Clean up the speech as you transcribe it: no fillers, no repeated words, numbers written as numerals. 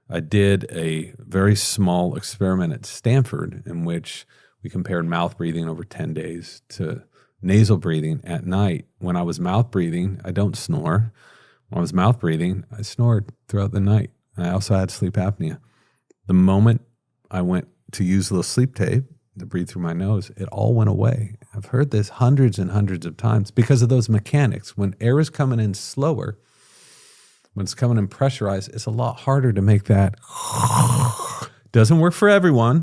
I did a very small experiment at Stanford in which we compared mouth breathing over 10 days to nasal breathing at night. When I was mouth breathing, I don't snore. When I was mouth breathing, I snored throughout the night. I also had sleep apnea. The moment I went to use a little sleep tape to breathe through my nose, it all went away. I've heard this hundreds and hundreds of times because of those mechanics. When air is coming in slower, when it's coming in pressurized, it's a lot harder to make that. Doesn't work for everyone.